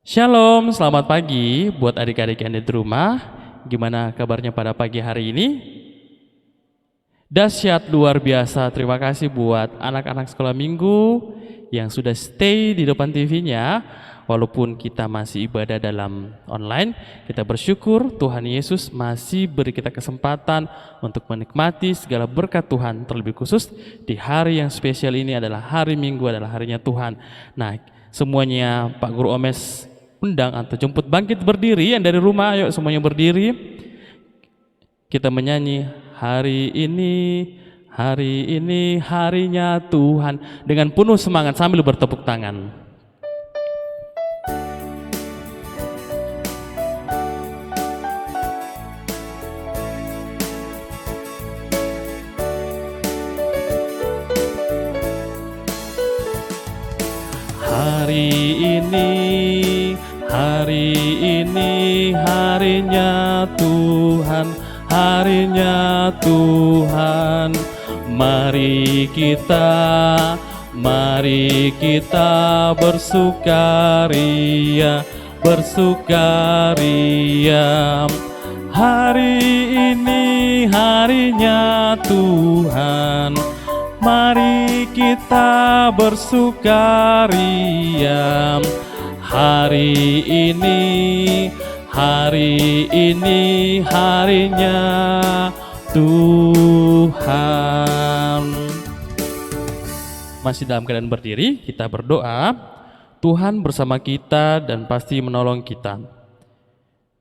Shalom, selamat pagi buat adik-adik yang ada di rumah. Gimana kabarnya pada pagi hari ini? Dahsyat luar biasa. Terima kasih buat anak-anak sekolah minggu yang sudah stay di depan TV-nya. Walaupun kita masih ibadah dalam online, kita bersyukur Tuhan Yesus masih beri kita kesempatan untuk menikmati segala berkat Tuhan. Terlebih khusus di hari yang spesial ini adalah hari Minggu, adalah harinya Tuhan. Nah, semuanya Pak Guru Omes undang atau jemput bangkit berdiri yang dari rumah, ayo semuanya berdiri. Kita menyanyi hari ini harinya Tuhan dengan penuh semangat sambil bertepuk tangan. Hari ini harinya Tuhan, harinya Tuhan. Mari kita bersukaria, bersukaria. Hari ini harinya Tuhan, mari kita bersukaria. Hari ini harinya Tuhan. Masih dalam keadaan berdiri, kita berdoa. Tuhan bersama kita dan pasti menolong kita.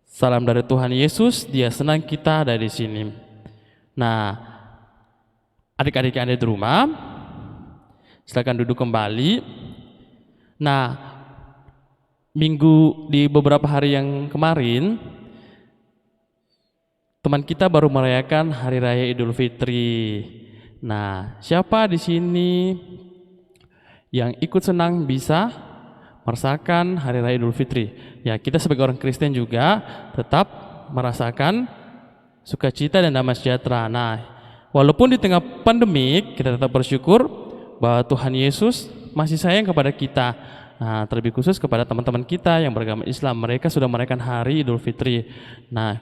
Salam dari Tuhan Yesus, Dia senang kita ada di sini. Nah, adik-adik yang ada di rumah, silakan duduk kembali. Nah, di beberapa hari yang kemarin, teman kita baru merayakan Hari Raya Idul Fitri. Nah, siapa di sini yang ikut senang bisa merasakan Hari Raya Idul Fitri? Ya, kita sebagai orang Kristen juga tetap merasakan sukacita dan damai sejahtera. Nah, walaupun di tengah pandemik, kita tetap bersyukur bahwa Tuhan Yesus masih sayang kepada kita. Nah, terlebih khusus kepada teman-teman kita yang beragama Islam, mereka sudah merayakan Hari Idul Fitri. Nah,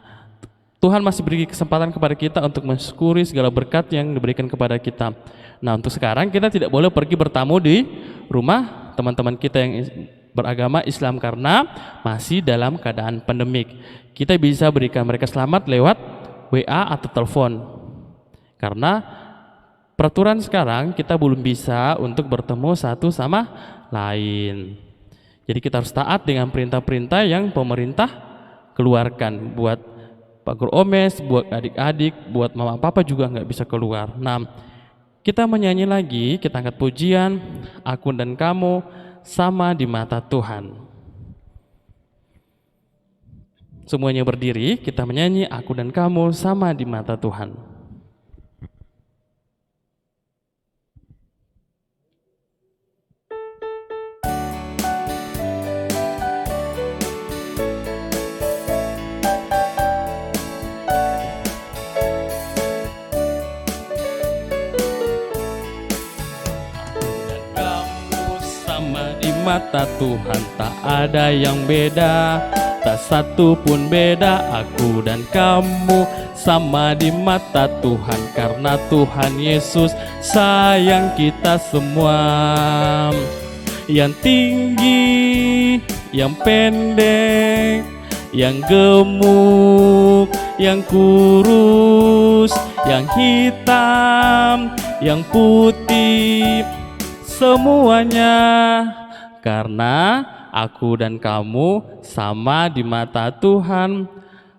Tuhan masih beri kesempatan kepada kita untuk mensyukuri segala berkat yang diberikan kepada kita. Nah, untuk sekarang kita tidak boleh pergi bertamu di rumah teman-teman kita yang beragama Islam karena masih dalam keadaan pandemik. Kita bisa berikan mereka selamat lewat WA atau telepon. Karena peraturan sekarang kita belum bisa untuk bertemu satu sama lain. Jadi kita harus taat dengan perintah-perintah yang pemerintah keluarkan. Buat Pak Guru Omes, buat adik-adik, buat mama papa juga nggak bisa keluar. Nah, kita menyanyi lagi, kita angkat pujian, aku dan kamu sama di mata Tuhan. Semuanya berdiri, kita menyanyi aku dan kamu sama di mata Tuhan. Mata Tuhan tak ada yang beda, tak satu pun beda. Aku dan kamu sama di mata Tuhan karena Tuhan Yesus sayang kita semua. Yang tinggi, yang pendek, yang gemuk, yang kurus, yang hitam, yang putih, semuanya. Karena aku dan kamu sama di mata Tuhan.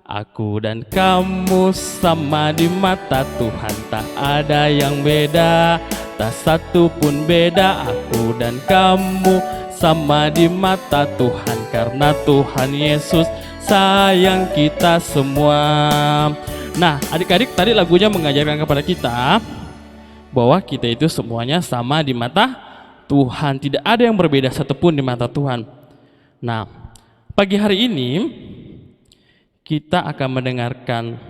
Aku dan kamu sama di mata Tuhan. Tak ada yang beda, tak satu pun beda. Aku dan kamu sama di mata Tuhan karena Tuhan Yesus sayang kita semua. Nah, adik-adik, tadi lagunya mengajarkan kepada kita bahwa kita itu semuanya sama di mata Tuhan, tidak ada yang berbeda satupun di mata Tuhan. Nah, pagi hari ini kita akan mendengarkan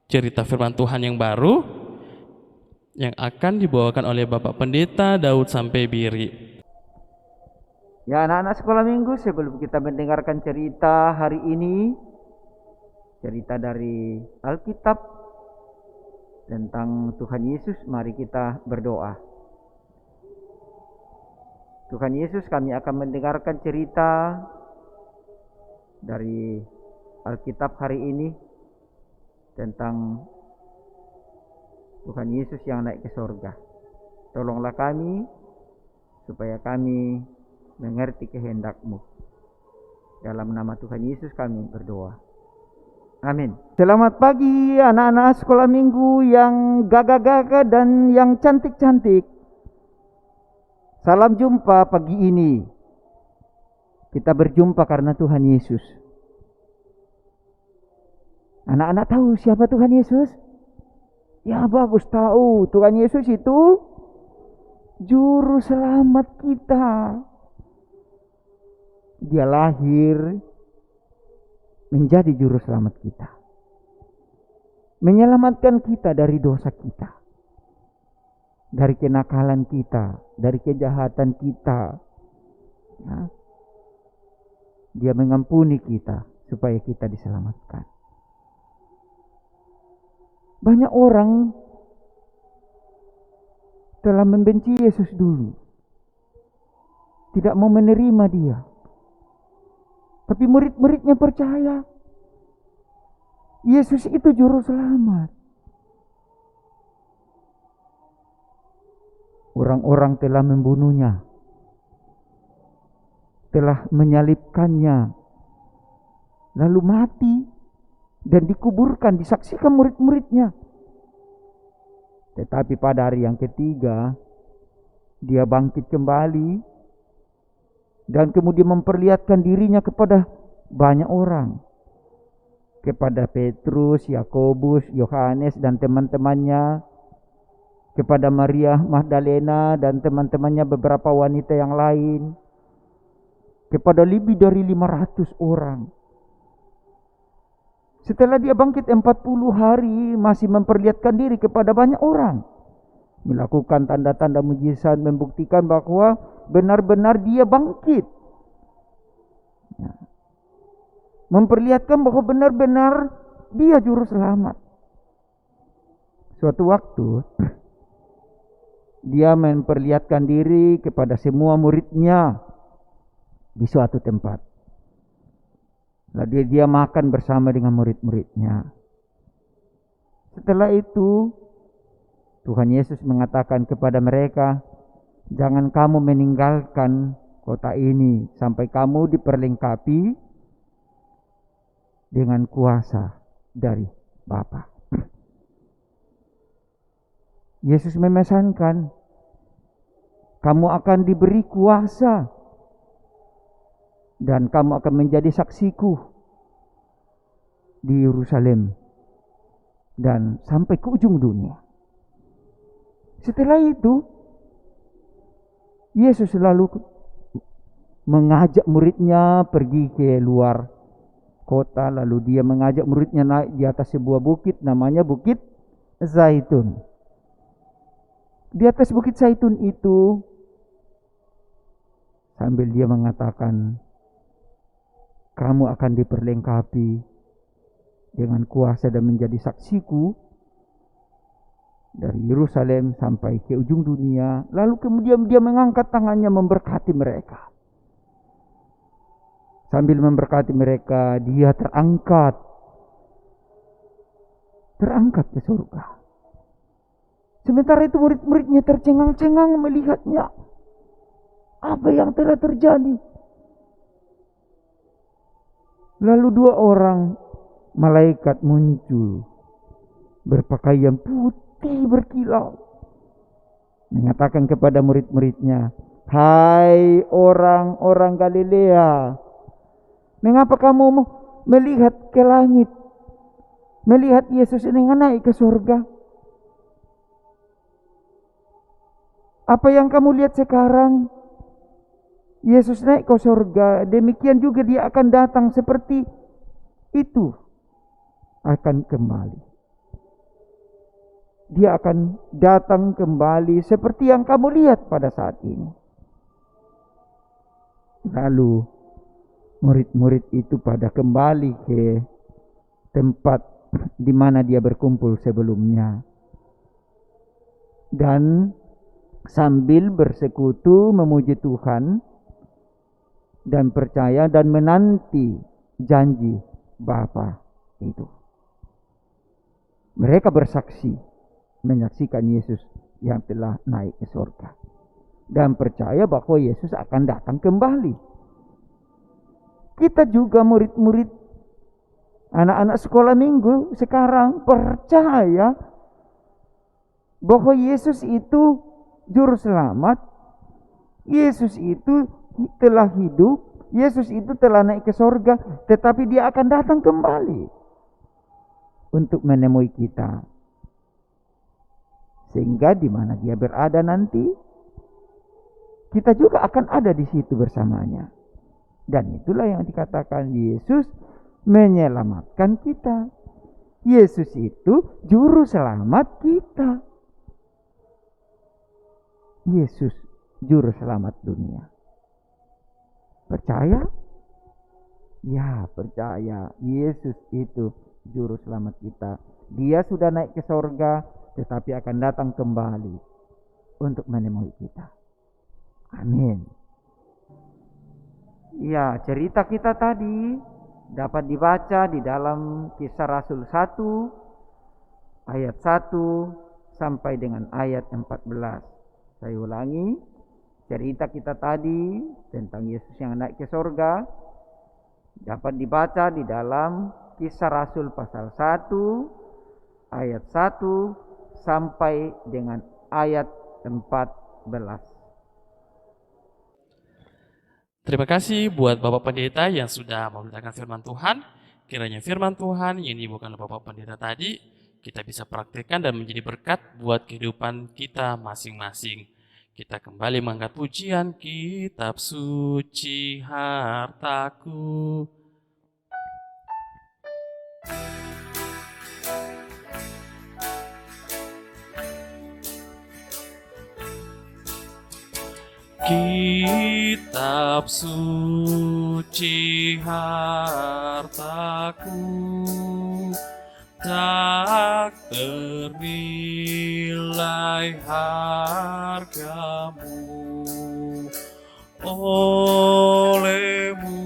cerita firman Tuhan yang baru yang akan dibawakan oleh Bapak Pendeta Daud Sampebiri. Ya anak-anak sekolah minggu, sebelum kita mendengarkan cerita hari ini, cerita dari Alkitab tentang Tuhan Yesus, mari kita berdoa. Tuhan Yesus, kami akan mendengarkan cerita dari Alkitab hari ini tentang Tuhan Yesus yang naik ke sorga. Tolonglah kami supaya kami mengerti kehendak-Mu. Dalam nama Tuhan Yesus kami berdoa. Amin. Selamat pagi anak-anak sekolah minggu yang gagah-gagah dan yang cantik-cantik. Salam jumpa pagi ini. Kita berjumpa karena Tuhan Yesus. Anak-anak tahu siapa Tuhan Yesus? Ya bagus tahu. Tuhan Yesus itu juru selamat kita. Dia lahir menjadi juru selamat kita, menyelamatkan kita dari dosa kita, dari kenakalan kita, dari kejahatan kita. Ya. Dia mengampuni kita supaya kita diselamatkan. Banyak orang telah membenci Yesus dulu, tidak mau menerima dia. Tapi murid-muridnya percaya Yesus itu juru selamat. Orang-orang telah membunuhnya, telah menyalibkannya, lalu mati dan dikuburkan, disaksikan murid-muridnya. Tetapi pada hari yang ketiga, dia bangkit kembali dan kemudian memperlihatkan dirinya kepada banyak orang. Kepada Petrus, Yakobus, Yohanes dan teman-temannya, kepada Maria Magdalena dan teman-temannya beberapa wanita yang lain, kepada lebih dari 500 orang. Setelah dia bangkit 40 hari, masih memperlihatkan diri kepada banyak orang, melakukan tanda-tanda mujizat, membuktikan bahwa benar-benar dia bangkit. Ya. Memperlihatkan bahwa benar-benar dia juru selamat. Suatu waktu dia memperlihatkan diri kepada semua muridnya di suatu tempat. Lalu dia makan bersama dengan murid-muridnya. Setelah itu Tuhan Yesus mengatakan kepada mereka, jangan kamu meninggalkan kota ini sampai kamu diperlengkapi dengan kuasa dari Bapa. Yesus memesankan, kamu akan diberi kuasa dan kamu akan menjadi saksiku di Yerusalem dan sampai ke ujung dunia. Setelah itu Yesus selalu mengajak muridnya pergi ke luar kota, lalu dia mengajak muridnya naik di atas sebuah bukit, namanya Bukit Zaitun. Di atas Bukit Zaitun itu, sambil dia mengatakan, kamu akan diperlengkapi dengan kuasa dan menjadi saksiku dari Yerusalem sampai ke ujung dunia. Lalu kemudian dia mengangkat tangannya memberkati mereka. Sambil memberkati mereka, dia terangkat ke surga. Sementara itu murid-muridnya tercengang-cengang melihatnya. Apa yang telah terjadi? Lalu 2 orang malaikat muncul, berpakaian putih berkilau, mengatakan kepada murid-muridnya, hai orang-orang Galilea, mengapa kamu melihat ke langit, melihat Yesus ini naik ke surga? Apa yang kamu lihat sekarang? Yesus naik ke surga, demikian juga dia akan datang seperti itu, akan kembali. Dia akan datang kembali seperti yang kamu lihat pada saat ini. Lalu murid-murid itu pada kembali ke tempat di mana dia berkumpul sebelumnya. Dan sambil bersekutu memuji Tuhan dan percaya dan menanti janji Bapa itu. Mereka bersaksi menyaksikan Yesus yang telah naik ke surga dan percaya bahwa Yesus akan datang kembali. Kita juga murid-murid, anak-anak sekolah minggu sekarang percaya bahwa Yesus itu juru selamat, Yesus itu telah hidup, Yesus itu telah naik ke surga, tetapi dia akan datang kembali untuk menemui kita. Sehingga di mana dia berada nanti, kita juga akan ada di situ bersamanya. Dan itulah yang dikatakan Yesus menyelamatkan kita. Yesus itu juru selamat kita. Yesus juru selamat dunia. Percaya? Ya, percaya. Yesus itu juru selamat kita. Dia sudah naik ke surga, tetapi akan datang kembali untuk menemui kita. Amin. Ya, cerita kita tadi dapat dibaca di dalam Kisah Rasul 1 ayat 1 sampai dengan ayat 14. Saya ulangi, cerita kita tadi tentang Yesus yang naik ke surga dapat dibaca di dalam Kisah Rasul pasal 1 ayat 1 sampai dengan ayat 14. Terima kasih buat Bapak Pendeta yang sudah memberitakan firman Tuhan. Kiranya firman Tuhan yang dibawakan oleh Bapak Pendeta tadi kita bisa praktikkan dan menjadi berkat buat kehidupan kita masing-masing. Kita kembali mengangkat pujian Kitab Suci Hartaku. Kitab suci hartaku, tak ternilai hargamu, olehmu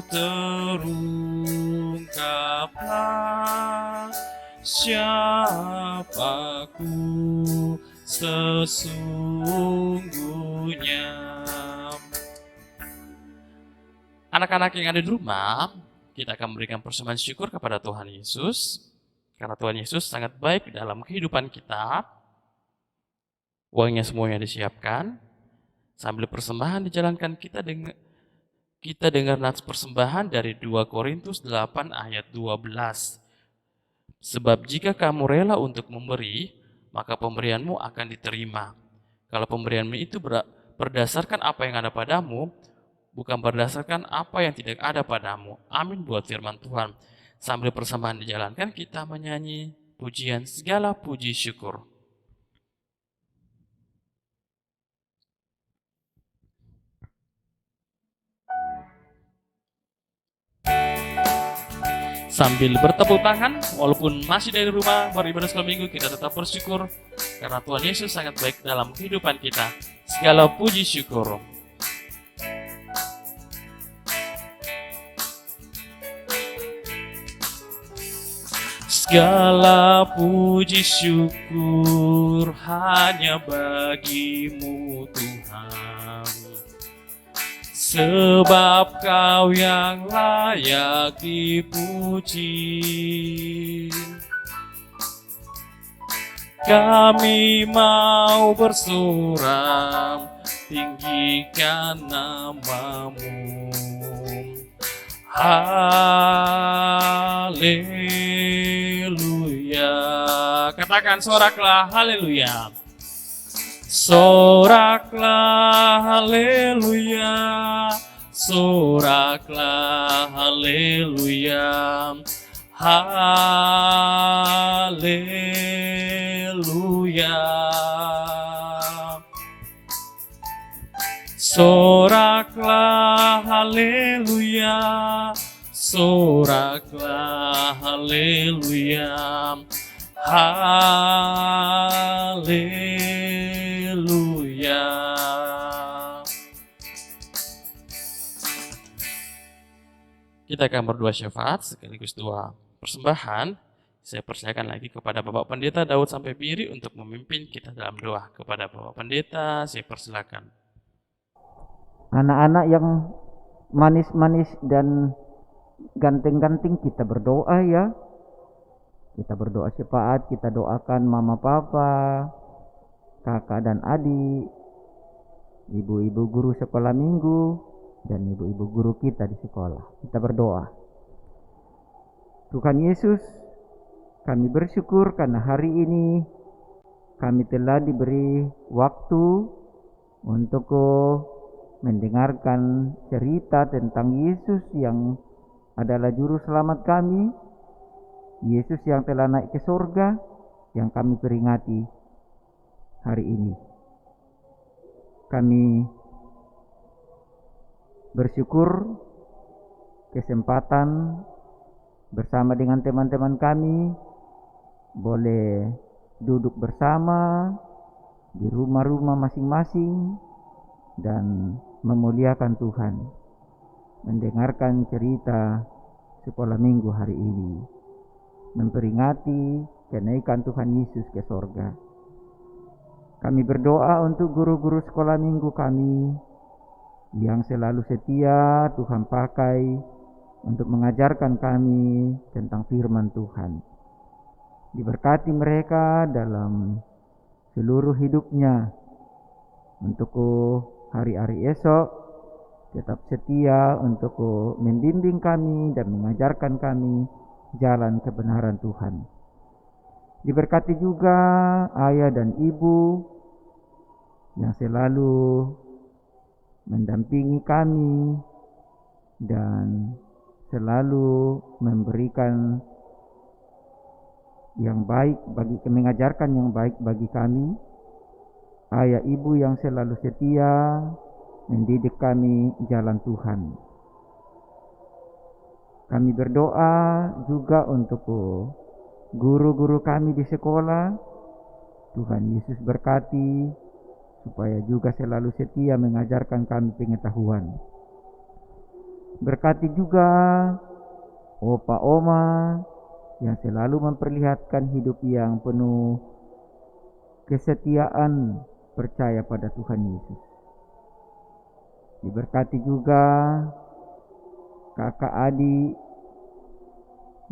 terungkaplah siapaku sesungguhnya. Anak-anak yang ada di rumah, kita akan memberikan persembahan syukur kepada Tuhan Yesus, karena Tuhan Yesus sangat baik dalam kehidupan kita. Uangnya semuanya disiapkan. Sambil persembahan dijalankan, kita dengar nats persembahan dari 2 Korintus 8 ayat 12. Sebab jika kamu rela untuk memberi, maka pemberianmu akan diterima. Kalau pemberianmu itu berdasarkan apa yang ada padamu, bukan berdasarkan apa yang tidak ada padamu. Amin buat firman Tuhan. Sambil persembahan dijalankan, kita menyanyi pujian segala puji syukur. Sambil bertepuk tangan, walaupun masih dari rumah beribadah sekolah minggu, kita tetap bersyukur karena Tuhan Yesus sangat baik dalam kehidupan kita. Segala puji syukur. Segala puji syukur hanya bagimu Tuhan, sebab Kau yang layak dipuji. Kami mau bersorak, tinggikan nama-Mu. Haleluya. Katakan soraklah haleluya. Soraklah haleluya. Soraklah haleluya. Haleluya. Soraklah haleluya, soraklah haleluya, haleluya. Kita akan berdoa syafaat sekaligus doa persembahan. Saya persilakan lagi kepada Bapak Pendeta Daud Sampai Biri untuk memimpin kita dalam doa. Kepada Bapak Pendeta, saya persilakan. Anak-anak yang manis-manis dan ganteng-ganteng, kita berdoa ya. Kita berdoa syafaat, kita doakan mama papa, kakak dan adik, ibu-ibu guru sekolah minggu, dan ibu-ibu guru kita di sekolah. Kita berdoa. Tuhan Yesus, kami bersyukur karena hari ini kami telah diberi waktu untuk mendengarkan cerita tentang Yesus yang adalah juru selamat kami, Yesus yang telah naik ke surga, yang kami peringati hari ini. Kami bersyukur kesempatan bersama dengan teman-teman kami boleh duduk bersama di rumah-rumah masing-masing dan memuliakan Tuhan, mendengarkan cerita sekolah minggu hari ini, memperingati kenaikan Tuhan Yesus ke sorga. Kami berdoa untuk guru-guru sekolah minggu kami yang selalu setia Tuhan pakai untuk mengajarkan kami tentang firman Tuhan. Diberkati mereka dalam seluruh hidupnya untuk hari-hari esok tetap setia untuk membimbing kami dan mengajarkan kami jalan kebenaran Tuhan. Diberkati juga ayah dan ibu yang selalu mendampingi kami dan selalu memberikan yang baik mengajarkan yang baik bagi kami. Ayah ibu yang selalu setia mendidik kami jalan Tuhan. Kami berdoa juga untuk guru-guru kami di sekolah. Tuhan Yesus berkati supaya juga selalu setia mengajarkan kami pengetahuan. Berkati juga opa oma yang selalu memperlihatkan hidup yang penuh kesetiaan percaya pada Tuhan Yesus. Diberkati juga kakak adik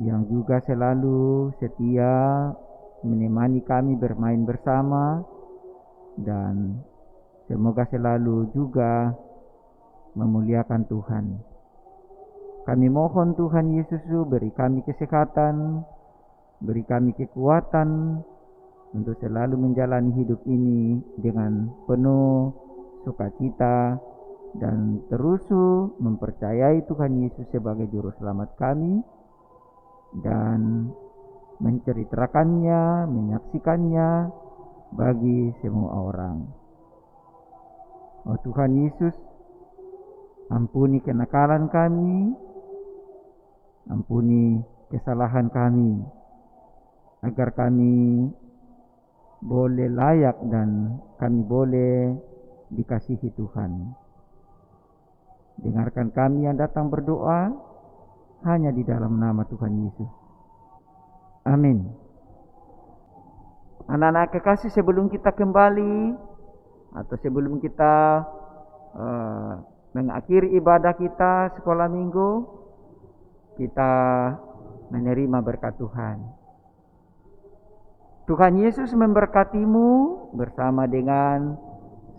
yang juga selalu setia menemani kami bermain bersama, dan semoga selalu juga memuliakan Tuhan. Kami mohon Tuhan Yesus beri kami kesehatan, beri kami kekuatan untuk selalu menjalani hidup ini dengan penuh sukacita dan terus mempercayai Tuhan Yesus sebagai juru selamat kami dan menceritakannya, menyaksikannya bagi semua orang. Oh Tuhan Yesus, ampuni kenakalan kami, ampuni kesalahan kami, agar kami boleh layak dan kami boleh dikasihi Tuhan. Dengarkan kami yang datang berdoa hanya di dalam nama Tuhan Yesus. Amin. Anak-anak kekasih, sebelum kita kembali atau sebelum kita mengakhiri ibadah kita sekolah minggu, kita menerima berkat Tuhan. Tuhan Yesus memberkatimu bersama dengan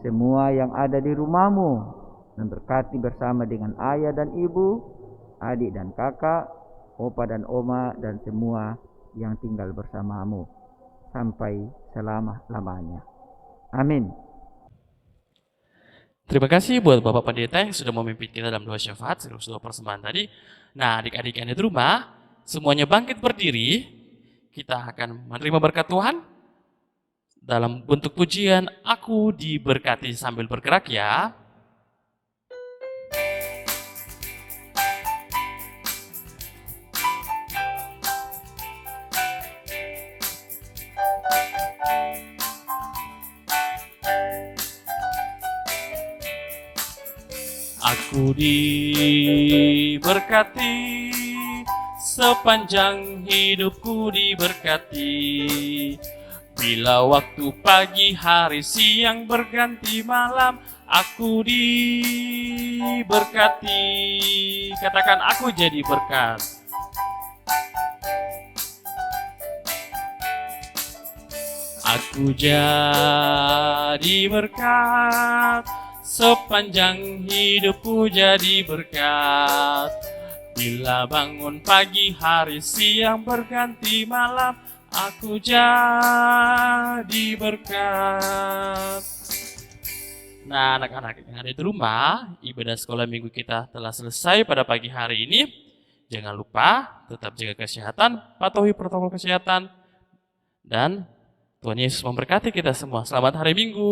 semua yang ada di rumahmu, memberkati bersama dengan ayah dan ibu, adik dan kakak, opa dan oma, dan semua yang tinggal bersamamu sampai selama-lamanya. Amin. Terima kasih buat Bapak Pendeta yang sudah memimpin kita dalam doa syafaat sekaligus doa persembahan tadi. Nah, adik-adik yang di rumah, semuanya bangkit berdiri. Kita akan menerima berkat Tuhan dalam bentuk pujian Aku Diberkati sambil bergerak ya. Aku diberkati, sepanjang hidupku diberkati. Bila waktu pagi, hari, siang berganti malam, aku diberkati. Katakan, aku jadi berkat. Aku jadi berkat, sepanjang hidupku jadi berkat. Bila bangun pagi, hari, siang berganti malam, aku jadi berkat. Nah, anak-anak yang ada di rumah, ibadah sekolah minggu kita telah selesai pada pagi hari ini. Jangan lupa tetap jaga kesehatan, patuhi protokol kesehatan, dan Tuhan Yesus memberkati kita semua. Selamat hari Minggu.